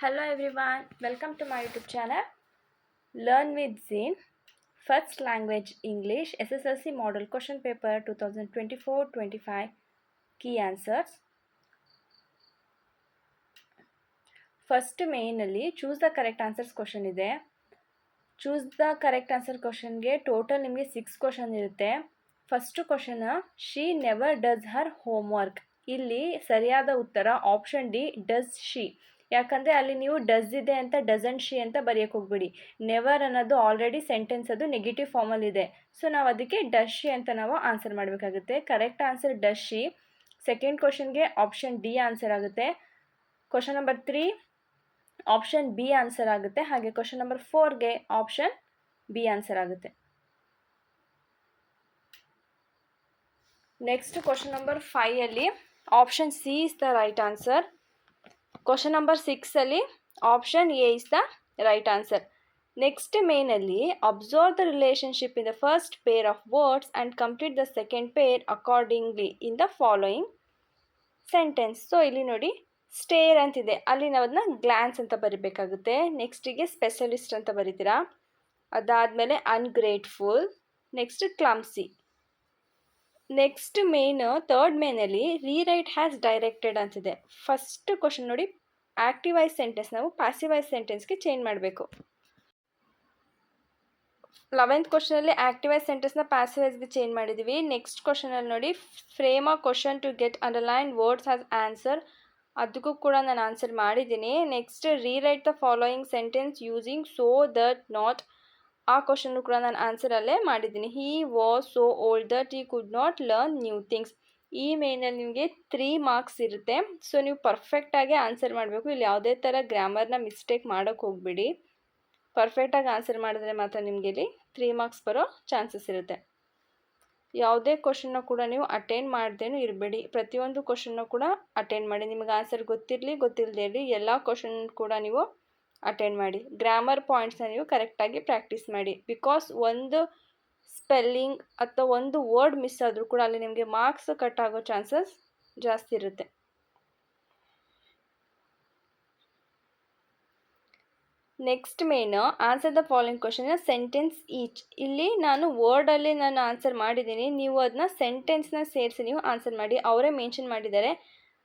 Hello everyone, welcome to my YouTube channel Learn with Zin. First language English SSLC Model Question Paper 2024-25 Key Answers. First main ಅಲ್ಲಿ choose the correct answers question ಇದೆ. choose the correct answer questionಗೆ total ನಿಮಗೆ 6 question ಇರುತ್ತೆ. First question she never does her homework. ಇಲ್ಲಿ ಸರಿಯಾದ ಉತ್ತರ option D does she. ಯಾಕಂದರೆ ಅಲ್ಲಿ ನೀವು ಡಸ್ ಇದೆ ಅಂತ ಡಸಂಟ್ ಶಿ ಅಂತ ಬರೆಯೋಕೆ ಹೋಗ್ಬಿಡಿ. ನೆವರ್ ಅನ್ನೋದು ಆಲ್ರೆಡಿ ಸೆಂಟೆನ್ಸ್ ಅದು ನೆಗೆಟಿವ್ ಫಾರ್ಮಲ್ಲಿ ಇದೆ. ಸೊ ನಾವು ಅದಕ್ಕೆ ಡಸ್ ಶಿ ಅಂತ ನಾವು ಆನ್ಸರ್ ಮಾಡಬೇಕಾಗುತ್ತೆ. Correct answer does she. Second ಕ್ವಶನ್ಗೆ ಆಪ್ಷನ್ ಡಿ ಆನ್ಸರ್ ಆಗುತ್ತೆ. Question number 3 option B answer ಆಗುತ್ತೆ. ಹಾಗೆ ಕ್ವಶನ್ ನಂಬರ್ 4ಗೆ ಆಪ್ಷನ್ ಬಿ ಆನ್ಸರ್ ಆಗುತ್ತೆ. ನೆಕ್ಸ್ಟ್ ಕ್ವಶನ್ ನಂಬರ್ 5ಅಲ್ಲಿ option C is the right answer. Question number 6ಅಲ್ಲಿ option A is the right answer. Next ಮೇನಲ್ಲಿ observe the relationship in the first pair of words and complete the second pair accordingly in the following sentence. So ಇಲ್ಲಿ ನೋಡಿ stair ಅಂತಿದೆ, ಅಲ್ಲಿ ನಾವು ಅದನ್ನ glance ಅಂತ ಬರಿಬೇಕಾಗುತ್ತೆ. ನೆಕ್ಸ್ಟಿಗೆ specialist ಅಂತ ಬರಿತೀರಾ. ಅದಾದಮೇಲೆ ungrateful, next clumsy. Next main third ಮೇನಲ್ಲಿ ರೀರೈಟ್ ಹ್ಯಾಸ್ ಡೈರೆಕ್ಟೆಡ್ ಅಂತಿದೆ. ಫಸ್ಟ್ ಕ್ವಶನ್ ನೋಡಿ ಆ್ಯಕ್ಟಿವ್ ವಾಯ್ಸ್ ಸೆಂಟೆನ್ಸ್ ನಾವು ಪ್ಯಾಸಿವ್ ವಾಯ್ಸ್ ಸೆಂಟೆನ್ಸ್ಗೆ ಚೇಂಜ್ ಮಾಡಬೇಕು. 11th ಕ್ವಶನಲ್ಲಿ ಆ್ಯಕ್ಟಿವ್ ವಾಯ್ಸ್ ಸೆಂಟೆನ್ಸ್ನ ಪ್ಯಾಸಿವ್ ವಾಯ್ಸ್ಗೆ ಚೇಂಜ್ ಮಾಡಿದ್ದೀವಿ. ನೆಕ್ಸ್ಟ್ ಕ್ವಶನಲ್ಲಿ ನೋಡಿ frame a question to get underline words as answer, ಅದಕ್ಕೂ ಕೂಡ ನಾನು ಆನ್ಸರ್ ಮಾಡಿದ್ದೀನಿ. Next rewrite the following sentence using so that not, ಆ ಕ್ವಶನ್ನು ಕೂಡ ನಾನು ಆನ್ಸರಲ್ಲೇ ಮಾಡಿದ್ದೀನಿ. He was so old that he could not learn new things. ಈ ಮೇನಲ್ಲಿ ನಿಮಗೆ 3 ಮಾರ್ಕ್ಸ್ ಇರುತ್ತೆ. ಸೊ ನೀವು ಪರ್ಫೆಕ್ಟಾಗಿ ಆನ್ಸರ್ ಮಾಡಬೇಕು. ಇಲ್ಲಿ ಯಾವುದೇ ಥರ ಗ್ರಾಮರ್ನ ಮಿಸ್ಟೇಕ್ ಮಾಡೋಕ್ಕೆ ಹೋಗಬೇಡಿ. ಪರ್ಫೆಕ್ಟಾಗಿ ಆನ್ಸರ್ ಮಾಡಿದ್ರೆ ಮಾತ್ರ ನಿಮಗೆ ಇಲ್ಲಿ 3 ಮಾರ್ಕ್ಸ್ ಬರೋ ಚಾನ್ಸಸ್ ಇರುತ್ತೆ. ಯಾವುದೇ ಕ್ವಶನ್ನ ಕೂಡ ನೀವು ಅಟೆಂಡ್ ಮಾಡ್ದೇನೂ ಇರಬೇಡಿ. ಪ್ರತಿಯೊಂದು ಕ್ವಶನ್ನ ಕೂಡ ಅಟೆಂಡ್ ಮಾಡಿ. ನಿಮಗೆ ಆನ್ಸರ್ ಗೊತ್ತಿರಲಿ ಗೊತ್ತಿಲ್ಲದೆ ಇರಲಿ ಎಲ್ಲ ಕ್ವಶನ್ ಕೂಡ ನೀವು ಅಟೆಂಡ್ ಮಾಡಿ. ಗ್ರಾಮರ್ ಪಾಯಿಂಟ್ಸ್ನ ನೀವು ಕರೆಕ್ಟಾಗಿ ಪ್ರಾಕ್ಟೀಸ್ ಮಾಡಿ. ಬಿಕಾಸ್ ಒಂದು ಸ್ಪೆಲ್ಲಿಂಗ್ ಅಥವಾ ಒಂದು ವರ್ಡ್ ಮಿಸ್ ಆದರೂ ಕೂಡ ಅಲ್ಲಿ ನಿಮಗೆ ಮಾರ್ಕ್ಸ್ ಕಟ್ ಆಗೋ ಚಾನ್ಸಸ್ ಜಾಸ್ತಿ ಇರುತ್ತೆ. Next main answer the following question sentence each. ಇಲ್ಲಿ ನಾನು ವರ್ಡಲ್ಲಿ ನಾನು ಆನ್ಸರ್ ಮಾಡಿದ್ದೀನಿ, ನೀವು ಅದನ್ನ ಸೆಂಟೆನ್ಸ್ನ ಸೇರಿಸಿ ನೀವು ಆನ್ಸರ್ ಮಾಡಿ. ಅವರೇ ಮೆನ್ಷನ್ ಮಾಡಿದ್ದಾರೆ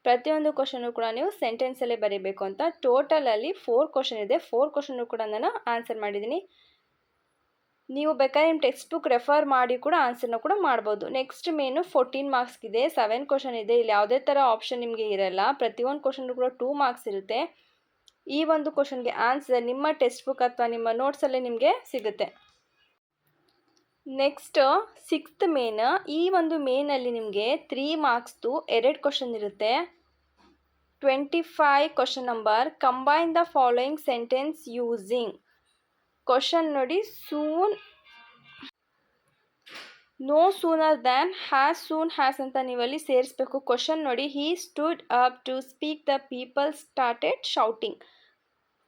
ಪ್ರತಿಯೊಂದು ಕ್ವಶನು ಕೂಡ ನೀವು ಸೆಂಟೆನ್ಸಲ್ಲೇ ಬರೀಬೇಕು ಅಂತ. ಟೋಟಲಲ್ಲಿ 4 ಕ್ವಶನ್ ಇದೆ. 4 ಕ್ವಶನ್ನು ಕೂಡ ನಾನು ಆನ್ಸರ್ ಮಾಡಿದ್ದೀನಿ. ನೀವು ಬೇಕಾದ್ರೆ ನಿಮ್ಮ ಟೆಕ್ಸ್ಟ್ ಬುಕ್ ರೆಫರ್ ಮಾಡಿ ಕೂಡ ಆನ್ಸರ್ನ ಕೂಡ ಮಾಡ್ಬೋದು. Next main 14 ಮಾರ್ಕ್ಸ್ಗಿದೆ. 7 ಕ್ವಶನ್ ಇದೆ. ಇಲ್ಲಿ ಯಾವುದೇ ಥರ ಆಪ್ಷನ್ ನಿಮಗೆ ಇರಲ್ಲ. ಪ್ರತಿಯೊಂದು ಕ್ವಶನ್ನು ಕೂಡ 2 ಮಾರ್ಕ್ಸ್ ಇರುತ್ತೆ. ಈ ಒಂದು ಕ್ವಶನ್ಗೆ ಆನ್ಸರ್ ನಿಮ್ಮ ಟೆಕ್ಸ್ಟ್ ಬುಕ್ ಅಥವಾ ನಿಮ್ಮ ನೋಟ್ಸಲ್ಲೇ ನಿಮಗೆ ಸಿಗುತ್ತೆ. Next 6th main. ಈ ಒಂದು ಮೇನಲ್ಲಿ ನಿಮಗೆ 3 ಮಾರ್ಕ್ಸ್ದು 2 ಕ್ವಶನ್ ಇರುತ್ತೆ. 25 question number combine the following sentence using. Question ನೋಡಿ soon, no sooner than, as soon as ಅಂತ ನೀವಲ್ಲಿ ಸೇರಿಸ್ಬೇಕು. ಕ್ವಶನ್ ನೋಡಿ he stood up to speak the people started shouting.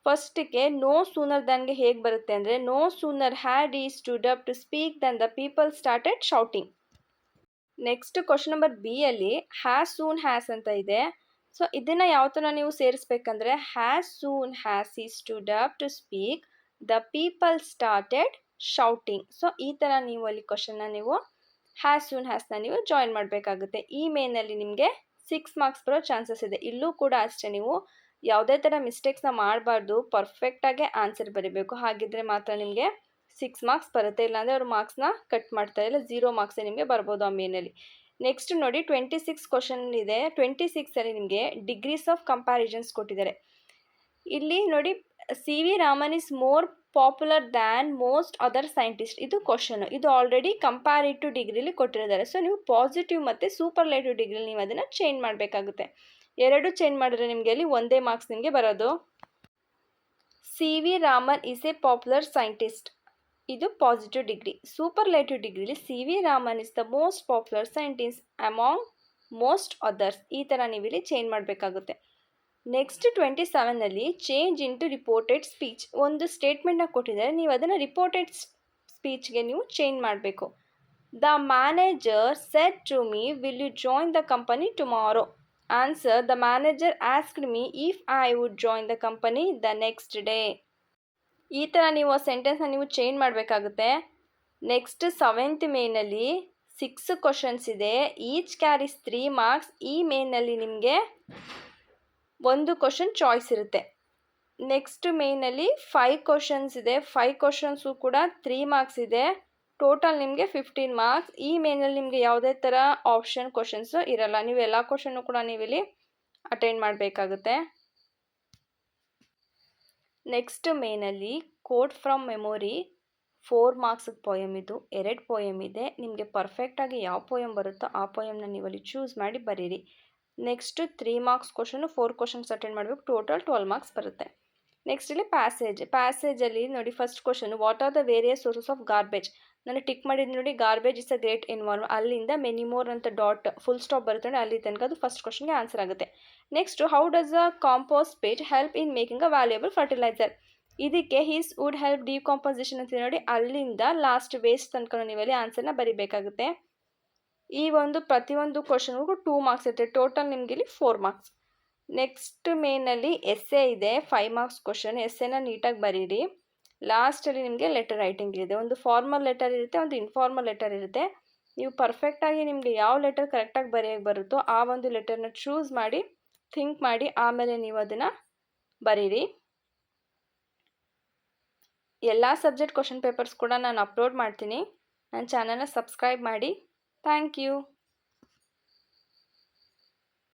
ಫಸ್ಟಿಗೆ ನೋ ಸೂನರ್ ದ್ಯಾನ್ಗೆ ಹೇಗೆ ಬರುತ್ತೆ ಅಂದರೆ no sooner had he stood up to speak than the people started shouting. Next question number B ಅಲ್ಲಿ ಹ್ಯಾಸ್ ಸೂನ್ ಹ್ಯಾಸ್ ಅಂತ ಇದೆ. So ಇದನ್ನು ಯಾವ ಥರ ನೀವು ಸೇರಿಸ್ಬೇಕಂದ್ರೆ has soon as he stood up to speak the people started shouting. So ಈ ಥರ ನೀವು ಅಲ್ಲಿ ಕ್ವಶನ್ನ ನೀವು ಹ್ಯಾಸ್ ಸೂನ್ ಹ್ಯಾಸ್ನ ನೀವು ಜಾಯಿನ್ ಮಾಡಬೇಕಾಗುತ್ತೆ. ಈ ಮೇನಲ್ಲಿ ನಿಮಗೆ 6 ಮಾರ್ಕ್ಸ್ ಬರೋ ಚಾನ್ಸಸ್ ಇದೆ. ಇಲ್ಲೂ ಕೂಡ ಅಷ್ಟೇ, ನೀವು ಯಾವುದೇ ಥರ ಮಿಸ್ಟೇಕ್ಸ್ನ ಮಾಡಬಾರ್ದು. ಪರ್ಫೆಕ್ಟಾಗೆ ಆನ್ಸರ್ ಬರೀಬೇಕು. ಹಾಗಿದ್ರೆ ಮಾತ್ರ ನಿಮಗೆ 6 ಮಾರ್ಕ್ಸ್ ಬರುತ್ತೆ. ಇಲ್ಲಾಂದರೆ ಅವರು ಮಾರ್ಕ್ಸ್ನ ಕಟ್ ಮಾಡ್ತಾರೆ, ಇಲ್ಲ 0 ಮಾರ್ಕ್ಸೇ ನಿಮಗೆ ಬರ್ಬೋದು ಆ ಮೇನಲ್ಲಿ. ನೆಕ್ಸ್ಟ್ ನೋಡಿ 26 ಕ್ವಶನ್ ಇದೆ. 26ಅಲ್ಲಿ ನಿಮಗೆ ಡಿಗ್ರೀಸ್ ಆಫ್ ಕಂಪ್ಯಾರಿಸನ್ಸ್ ಕೊಟ್ಟಿದ್ದಾರೆ. ಇಲ್ಲಿ ನೋಡಿ C V Raman is more popular than most other scientist. ಇದು ಕ್ವಶನ್, ಇದು ಆಲ್ರೆಡಿ ಕಂಪ್ಯಾರಿಟಿವ್ ಡಿಗ್ರಿಲಿ ಕೊಟ್ಟಿದ್ದಾರೆ. ಸೊ ನೀವು ಪಾಸಿಟಿವ್ ಮತ್ತು ಸೂಪರ್ಲೇಟಿವ್ ಡಿಗ್ರಿಲಿ ನೀವು ಅದನ್ನು ಚೇಂಜ್ ಮಾಡಬೇಕಾಗುತ್ತೆ. 2 ಚೇಂಜ್ ಮಾಡಿದ್ರೆ ನಿಮಗೆ ಅಲ್ಲಿ 1 ಮಾರ್ಕ್ಸ್ ನಿಮಗೆ ಬರೋದು. C V Raman is a popular scientist, ಇದು ಪಾಸಿಟಿವ್ ಡಿಗ್ರಿ. ಸೂಪರ್ಲೇಟಿವ್ ಡಿಗ್ರಿಲಿ C V Raman is the most popular scientist among most others. ಈ ಥರ ನೀವು ಇಲ್ಲಿ ಚೇಂಜ್ ಮಾಡಬೇಕಾಗುತ್ತೆ. ನೆಕ್ಸ್ಟ್ 27ನಲ್ಲಿ ಚೇಂಜ್ ಇಂಟು ರಿಪೋರ್ಟೆಡ್ ಸ್ಪೀಚ್. ಒಂದು ಸ್ಟೇಟ್ಮೆಂಟ್ನ ಕೊಟ್ಟಿದ್ದಾರೆ, ನೀವು ಅದನ್ನು ರಿಪೋರ್ಟೆಡ್ ಸ್ಪೀಚ್ಗೆ ನೀವು ಚೇಂಜ್ ಮಾಡಬೇಕು. The manager said to me will you join the company tomorrow. Answer, the manager asked me if I would join the company the next day. ಈ ಥರ ನೀವು ಆ ಸೆಂಟೆನ್ಸ್ನ ನೀವು ಚೇಂಜ್ ಮಾಡಬೇಕಾಗುತ್ತೆ. ನೆಕ್ಸ್ಟ್ 7th ಮೇನಲ್ಲಿ 6 ಕ್ವಶನ್ಸ್ ಇದೆ. Each carries 3 marks. ಈ ಮೇನಲ್ಲಿ ನಿಮಗೆ 1 ಕ್ವಶನ್ ಚಾಯ್ಸ್ ಇರುತ್ತೆ. ನೆಕ್ಸ್ಟ್ ಮೇನಲ್ಲಿ 5 ಕ್ವಶನ್ಸ್ ಇದೆ. 5 ಕ್ವಶನ್ಸು ಕೂಡ 3 ಮಾರ್ಕ್ಸ್ ಇದೆ. ಟೋಟಲ್ ನಿಮಗೆ 15 ಮಾರ್ಕ್ಸ್. ಈ ಮೇನಲ್ಲಿ ನಿಮಗೆ ಯಾವುದೇ ಥರ ಆಪ್ಷನ್ ಕ್ವಶನ್ಸು ಇರಲ್ಲ. ನೀವು ಎಲ್ಲ ಕ್ವಶನ್ನು ಕೂಡ ನೀವಿಲ್ಲಿ ಅಟೆಂಡ್ ಮಾಡಬೇಕಾಗುತ್ತೆ. ನೆಕ್ಸ್ಟ್ ಮೇನಲ್ಲಿ quote from memory 4 marks poem ಇದು. 2 ಪೋಯಮ್ ಇದೆ. ನಿಮಗೆ ಪರ್ಫೆಕ್ಟಾಗಿ ಯಾವ ಪೋಯಮ್ ಬರುತ್ತೋ ಆ ಪೋಯಮ್ನ ನೀವಲ್ಲಿ ಚೂಸ್ ಮಾಡಿ ಬರೀರಿ. Next 3 marks question 4 questions attend ಮಾಡಬೇಕು. ಟೋಟಲ್ 12 ಮಾರ್ಕ್ಸ್ ಬರುತ್ತೆ. ನೆಕ್ಸ್ಟ್ ಇಲ್ಲಿ ಪ್ಯಾಸೇಜಲ್ಲಿ ನೋಡಿ first question, what are the various sources of garbage. ನಾನು ಟಿಕ್ ಮಾಡಿದ್ದು ನೋಡಿ, garbage is a great environment, ಅಲ್ಲಿಂದ ಮೆನಿ ಮೋರ್ ಅಂತ ಡಾಟ್ ಫುಲ್ ಸ್ಟಾಪ್ ಬರುತ್ತೆ ನೋಡಿ, ಅಲ್ಲಿ ತನಕ ಅದು ಫಸ್ಟ್ ಕ್ವಶನ್ಗೆ ಆನ್ಸರ್ ಆಗುತ್ತೆ. Next, how does a compost pit help in making a valuable fertiliser. ಇದಕ್ಕೆ ಹಿಸ್ ವುಡ್ ಹೆಲ್ಪ್ ಡಿಕಾಂಪೋಸಿಷನ್ ಅಂತ ನೋಡಿ, ಅಲ್ಲಿಂದ ಲಾಸ್ಟ್ ವೇಸ್ಟ್ ತನಕ ನೀವಲ್ಲಿ ಆನ್ಸರ್ನ ಬರೀಬೇಕಾಗುತ್ತೆ. ಈ ಪ್ರತಿಯೊಂದು ಕ್ವಶನ್ಗೂ 2 ಮಾರ್ಕ್ಸ್ ಇರುತ್ತೆ. ಟೋಟಲ್ ನಿಮಗೆ ಇಲ್ಲಿ 4 ಮಾರ್ಕ್ಸ್. ನೆಕ್ಸ್ಟ್ ಮೇನಲ್ಲಿ ಎಸ್ಸೆ ಇದೆ. 5 ಮಾರ್ಕ್ಸ್ ಕ್ವಶನ್. ಎಸ್ಸೆನ ನೀಟಾಗಿ ಬರೀರಿ. ಲಾಸ್ಟಲ್ಲಿ ನಿಮಗೆ ಲೆಟರ್ ರೈಟಿಂಗ್ ಇದೆ. ಒಂದು ಫಾರ್ಮಲ್ ಲೆಟರ್ ಇರುತ್ತೆ, ಒಂದು ಇನ್ಫಾರ್ಮಲ್ ಲೆಟರ್ ಇರುತ್ತೆ. ನೀವು ಪರ್ಫೆಕ್ಟಾಗಿ ನಿಮಗೆ ಯಾವ ಲೆಟರ್ ಕರೆಕ್ಟಾಗಿ ಬರೆಯೋಕ್ಕೆ ಬರುತ್ತೋ ಆ ಒಂದು ಲೆಟರ್ನ ಚೂಸ್ ಮಾಡಿ ಥಿಂಕ್ ಮಾಡಿ ಆಮೇಲೆ ನೀವು ಅದನ್ನು ಬರೀರಿ. ಎಲ್ಲ ಸಬ್ಜೆಕ್ಟ್ ಕ್ವಶನ್ ಪೇಪರ್ಸ್ ಕೂಡ ನಾನು ಅಪ್ಲೋಡ್ ಮಾಡ್ತೀನಿ. ನನ್ನ ಚಾನಲ್ನ ಸಬ್ಸ್ಕ್ರೈಬ್ ಮಾಡಿ. Thank you.